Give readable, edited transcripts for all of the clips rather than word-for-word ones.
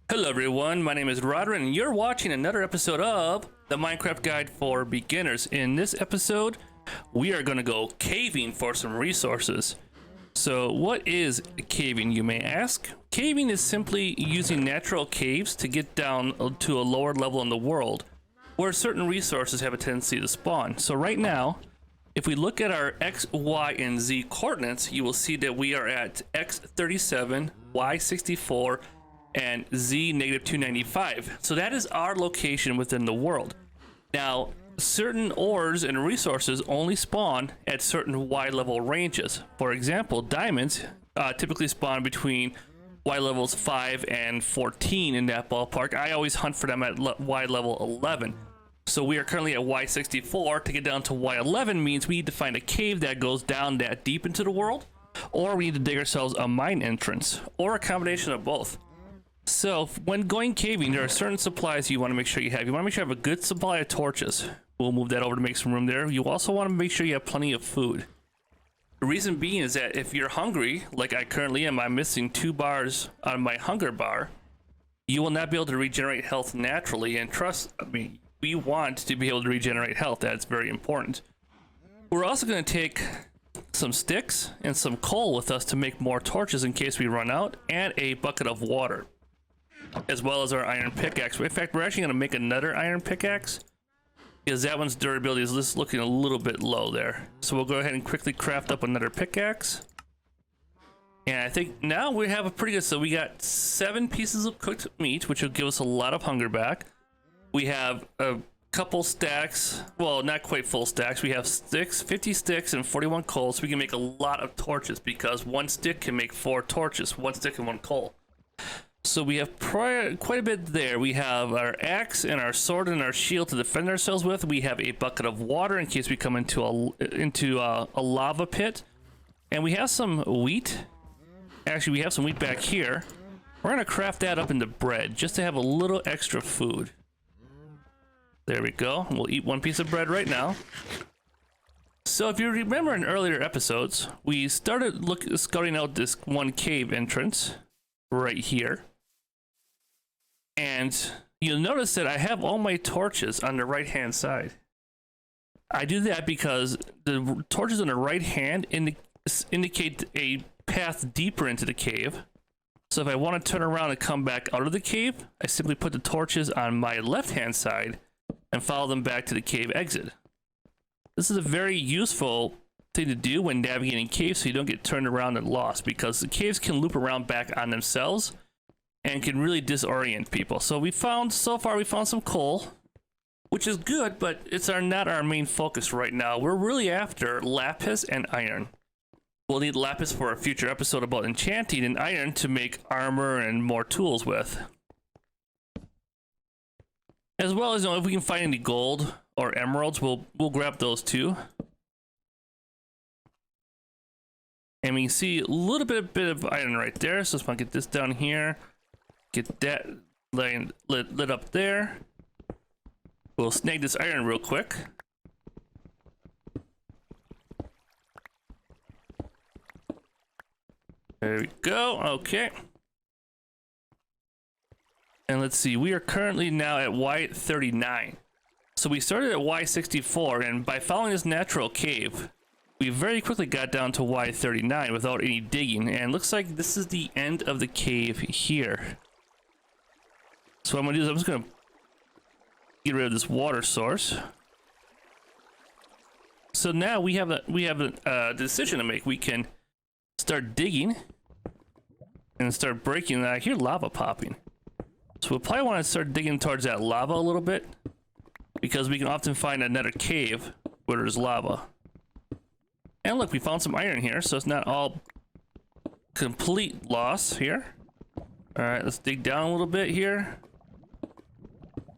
Hello everyone, my name is Rodrin and you're watching another episode of the Minecraft Guide for Beginners. In this episode, we are going to go caving for some resources. So what is caving, you may ask? Caving is simply using natural caves to get down to a lower level in the world where certain resources have a tendency to spawn. So right now, if we look at our X, Y, and Z coordinates, you will see that we are at X37, Y64, and Z negative 295. So that is our location within the world. Now, certain ores and resources only spawn at certain Y level ranges. For example, diamonds typically spawn between Y levels 5 and 14 in that ballpark. I always hunt for them at Y level 11. So we are currently at Y64. To get down to Y11 means we need to find a cave that goes down that deep into the world, or we need to dig ourselves a mine entrance, or a combination of both. So when going caving, there are certain supplies you want to make sure you have. You want to make sure you have a good supply of torches. We'll move that over to make some room there. You also want to make sure you have plenty of food. The reason being is that if you're hungry, like I currently am, I'm missing 2 bars on my hunger bar, you will not be able to regenerate health naturally. And trust me, we want to be able to regenerate health. That's very important. We're also going to take some sticks and some coal with us to make more torches in case we run out, and a bucket of water, as well as our iron pickaxe. In fact, we're actually going to make another iron pickaxe because that one's durability is just looking a little bit low there. So we'll go ahead and quickly craft up another pickaxe. And I think now we have a pretty good, so we got 7 pieces of cooked meat, which will give us a lot of hunger back. We have a couple stacks, well, not quite full stacks. We have sticks, 50 sticks and 41 coal, so we can make a lot of torches because 1 stick can make 4 torches, 1 stick and 1 coal. So we have quite a bit there. We have our axe and our sword and our shield to defend ourselves with. We have a bucket of water in case we come into a lava pit. And we have some wheat. Actually, we have some wheat back here. We're going to craft that up into bread just to have a little extra food. There we go. We'll eat 1 piece of bread right now. So if you remember in earlier episodes, we started scouting out this one cave entrance right here. And you'll notice that I have all my torches on the right hand side. I do that because the torches on the right hand indicate a path deeper into the cave. So if I want to turn around and come back out of the cave, I simply put the torches on my left hand side and follow them back to the cave exit. This is a very useful thing to do when navigating caves so you don't get turned around and lost, because the caves can loop around back on themselves and can really disorient people. So so far we found some coal, which is good, but it's not our main focus right now. We're really after lapis and iron. We'll need lapis for a future episode about enchanting, and iron to make armor and more tools with. As well as, if we can find any gold or emeralds, we'll grab those too. And we can see a little bit of iron right there. So let's get this down here. Get that lit up there. We'll snag this iron real quick. There we go. Okay. And let's see, we are currently now at Y39. So we started at Y64, and by following this natural cave, we very quickly got down to Y39 without any digging, and looks like this is the end of the cave here. So what I'm gonna do is I'm just gonna get rid of this water source. So now we have a decision to make. We can start digging and start breaking. I hear lava popping. So we'll probably want to start digging towards that lava a little bit, because we can often find another cave where there's lava. And look, we found some iron here, so it's not all complete loss here. All right, let's dig down a little bit here.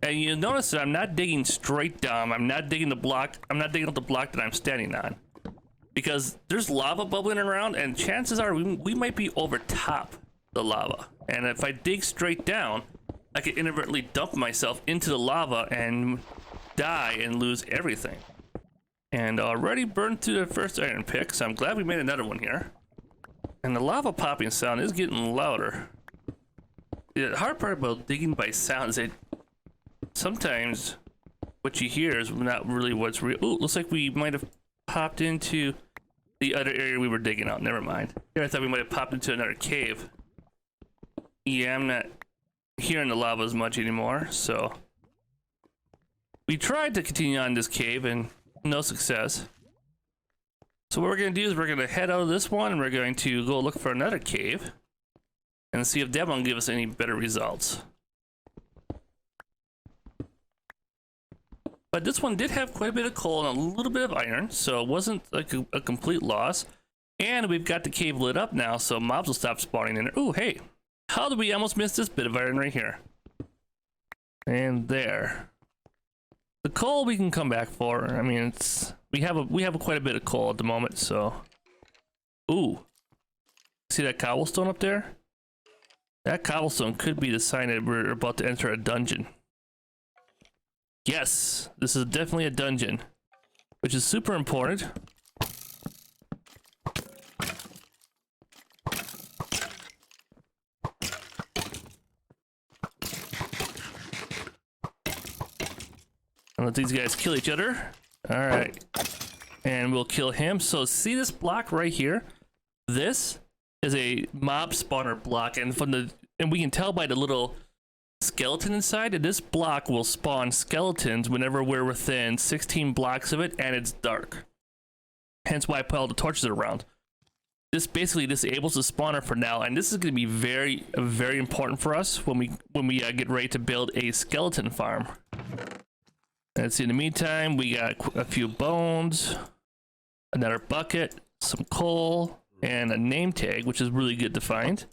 And you'll notice that I'm not digging straight down. I'm not digging the block. I'm not digging up the block that I'm standing on, because there's lava bubbling around, and chances are we might be over top the lava. And if I dig straight down, I could inadvertently dump myself into the lava and die and lose everything. And already burned through the first iron pick, so I'm glad we made another one here. And the lava popping sound is getting louder. The hard part about digging by sound is that sometimes what you hear is not really what's real. Ooh, looks like we might have popped into the other area we were digging out. Never mind. Here I thought we might have popped into another cave. Yeah, I'm not hearing the lava as much anymore, so we tried to continue on this cave and no success. So what we're gonna do is we're gonna head out of this one and we're going to go look for another cave and see if that one will give us any better results. But this one did have quite a bit of coal and a little bit of iron, so it wasn't like a complete loss. And we've got the cave lit up now, so mobs will stop spawning in there. Ooh, hey, how did we almost miss this bit of iron right here? And there. The coal we can come back for. I mean, we have quite a bit of coal at the moment, so. Ooh, see that cobblestone up there? That cobblestone could be the sign that we're about to enter a dungeon. Yes, this is definitely a dungeon, which is super important. And let these guys kill each other. All right, and we'll kill him. So see this block right here? This is a mob spawner block, and we can tell by the little skeleton inside that this block will spawn skeletons whenever we're within 16 blocks of it and it's dark. Hence why I put all the torches around. This basically disables the spawner for now, and this is going to be very, very important for us when we get ready to build a skeleton farm. Let's see. In the meantime, we got a few bones, another bucket, some coal, and a name tag, which is really good to find.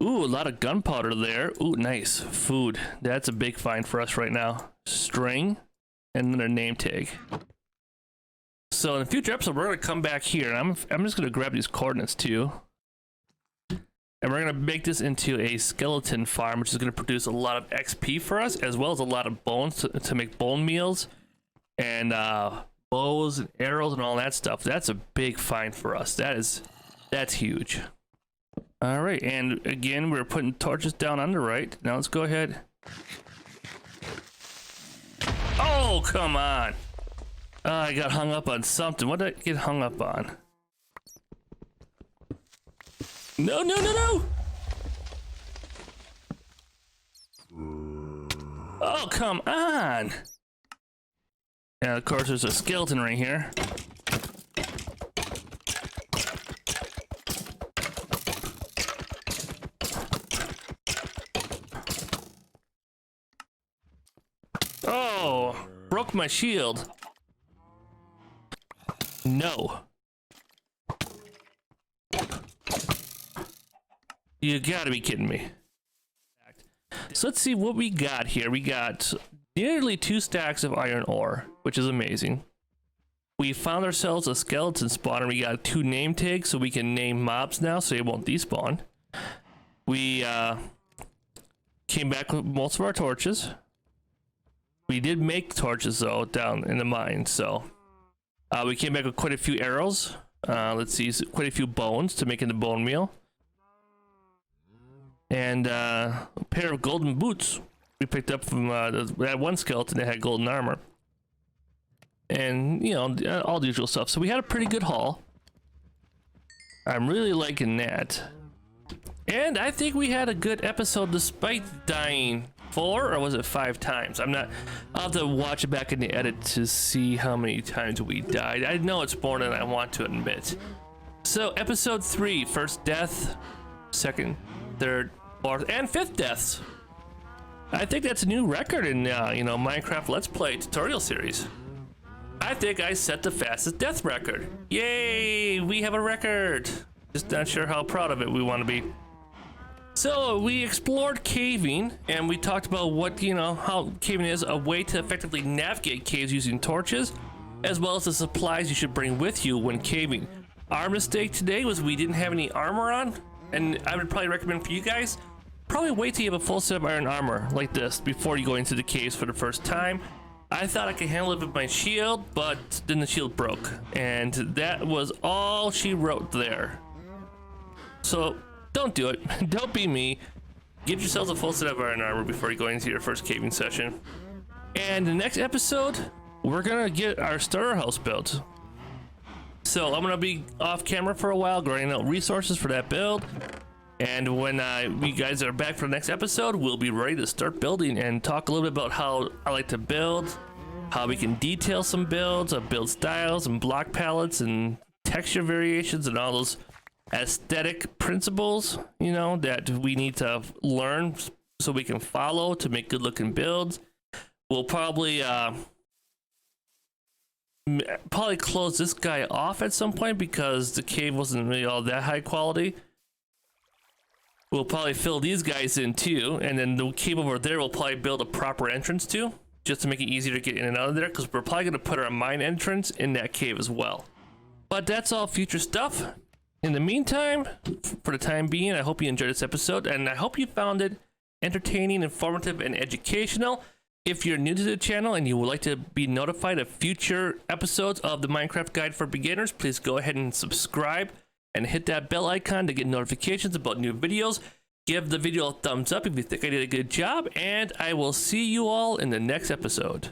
Ooh, a lot of gunpowder there. Ooh, nice. Food. That's a big find for us right now. String, and then a name tag. So in the future episode, we're going to come back here, and I'm just going to grab these coordinates too. And we're going to make this into a skeleton farm, which is going to produce a lot of XP for us, as well as a lot of bones to make bone meals, and bows and arrows and all that stuff. That's a big find for us. That's huge. All right, and again, we're putting torches down on the right. Now let's go ahead. Oh, come on. I got hung up on something. What did I get hung up on? No, no, no, no! Oh, come on! And of course, there's a skeleton right here. Oh, broke my shield. No. You gotta be kidding me. So let's see what we got here. We got nearly 2 stacks of iron ore, which is amazing. We found ourselves a skeleton spawner. We got 2 name tags, so we can name mobs now, so they won't despawn. We came back with most of our torches. We did make torches though down in the mine, so we came back with quite a few arrows. Let's see, quite a few bones to make into bone meal. And a pair of golden boots we picked up from that one skeleton that had golden armor. And, you know, all the usual stuff. So we had a pretty good haul. I'm really liking that. And I think we had a good episode despite dying 4 or was it 5 times? I'll have to watch it back in the edit to see how many times we died. I know it's more than I want to admit. So episode 3, first death, second, third, fourth, and 5th deaths. I think that's a new record in you know, Minecraft Let's Play tutorial series. I think I set the fastest death record. Yay, we have a record. Just not sure how proud of it we want to be. So we explored caving, and we talked about what, you know, how caving is a way to effectively navigate caves using torches, as well as the supplies you should bring with you when caving. Our mistake today was we didn't have any armor on, and I would probably recommend for you guys, probably wait till you have a full set of iron armor like this before you go into the caves for the first time. I thought I could handle it with my shield, but then the shield broke, and that was all she wrote there. So don't do it. Don't be me. Get yourselves a full set of iron armor before you go into your first caving session. And the next episode, we're gonna get our starter house built. So I'm gonna be off camera for a while, grinding out resources for that build. And when we guys are back for the next episode, we'll be ready to start building and talk a little bit about how I like to build, how we can detail some builds, build styles and block palettes and texture variations and all those aesthetic principles, you know, that we need to learn so we can follow to make good looking builds. We'll probably close this guy off at some point because the cave wasn't really all that high quality. We'll probably fill these guys in too, and then the cave over there we'll probably build a proper entrance to, just to make it easier to get in and out of there, because we're probably going to put our mine entrance in that cave as well. But that's all future stuff. In the meantime, for the time being, I hope you enjoyed this episode, and I hope you found it entertaining, informative, and educational. If you're new to the channel and you would like to be notified of future episodes of the Minecraft Guide for Beginners, please go ahead and subscribe and hit that bell icon to get notifications about new videos. Give the video a thumbs up if you think I did a good job, and I will see you all in the next episode.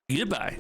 Goodbye.